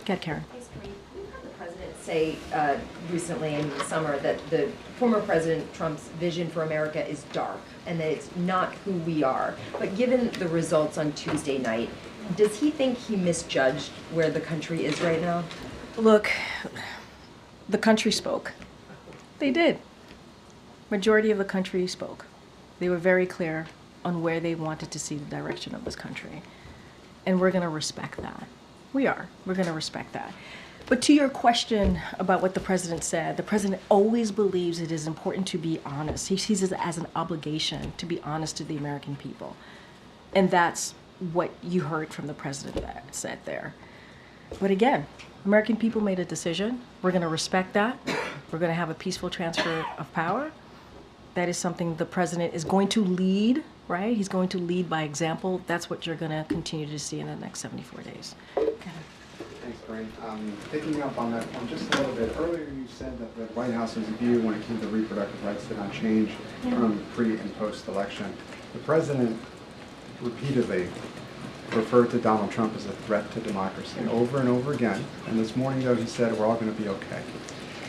Go ahead, Karen. Thanks, Karine. We've heard the president say recently in the summer that the former President Trump's vision for America is dark and that it's not who we are. But given the results on Tuesday night, does he think he misjudged where the country is right now? Look, the country spoke. They did. Majority of the country spoke. They were very clear on where they wanted to see the direction of this country. And we're going to respect that. We are. We're going to respect that. But to your question about what the president said, the president always believes it is important to be honest. He sees it as an obligation to be honest to the American people. And that's what you heard from the president that said there. But again, American people made a decision. We're going to respect that. We're going to have a peaceful transfer of power. That is something the president is going to lead, right? He's going to lead by example. That's what you're going to continue to see in the next 74 days. Thanks, Karine. Picking up on that point just a little bit, earlier you said that the White House's view when it came to reproductive rights did not change from pre- and post-election. The president repeatedly referred to Donald Trump as a threat to democracy over and over again. And this morning, though, he said we're all going to be okay.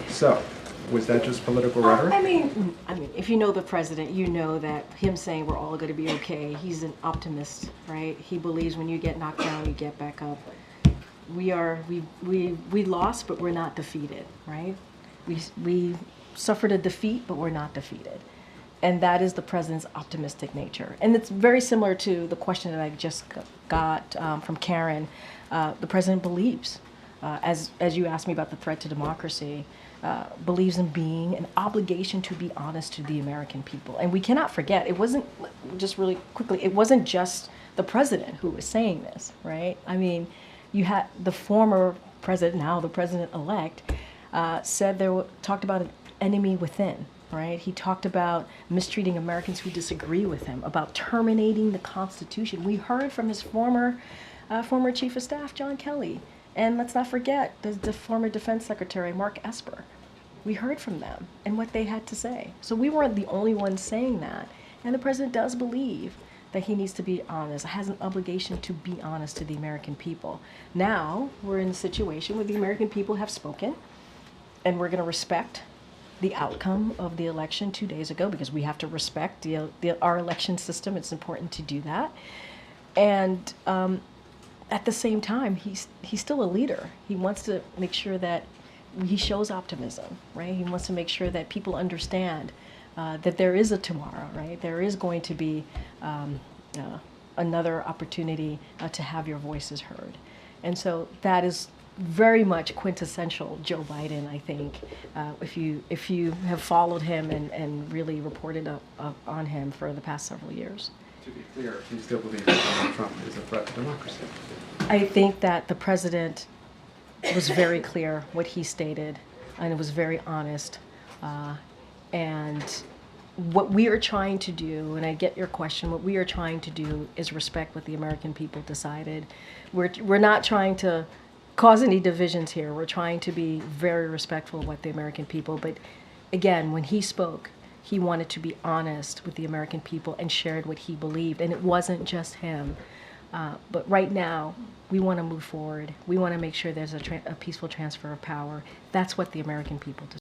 So, was that just political rhetoric? I mean, if you know the president, you know that him saying we're all going to be okay, he's an optimist, right? He believes when you get knocked down, you get back up. We lost, but we're not defeated, right? We suffered a defeat, but we're not defeated. And that is the president's optimistic nature. And it's very similar to the question that I just got from Karen. The president believes, as you asked me about the threat to democracy, believes in being an obligation to be honest to the American people. And we cannot forget, it wasn't, just really quickly, it wasn't just the president who was saying this, right? I mean, you had the former president, now the president-elect, talked about an enemy within, right? He talked about mistreating Americans who disagree with him, about terminating the Constitution. We heard from his former Chief of Staff, John Kelly. And let's not forget the former Defense Secretary, Mark Esper. We heard from them and what they had to say. So we weren't the only ones saying that. And the president does believe that he needs to be honest, has an obligation to be honest to the American people. Now we're in a situation where the American people have spoken, and we're going to respect the outcome of the election 2 days ago because we have to respect our election system. It's important to do that. And at the same time, he's still a leader. He wants to make sure that he shows optimism, right? He wants to make sure that people understand that there is a tomorrow, right? There is going to be another opportunity to have your voices heard. And so that is very much quintessential Joe Biden, I think, if you have followed him and really reported on him for the past several years. To be clear, do you still believe that Donald Trump is a threat to democracy? I think that the president was very clear what he stated, and it was very honest. And what we are trying to do, and I get your question, what we are trying to do is respect what the American people decided. We're not trying to cause any divisions here. We're trying to be very respectful of what the American people, but again, when he spoke, he wanted to be honest with the American people and shared what he believed, and it wasn't just him. But right now, we want to move forward. We want to make sure there's a peaceful transfer of power. That's what the American people deserve.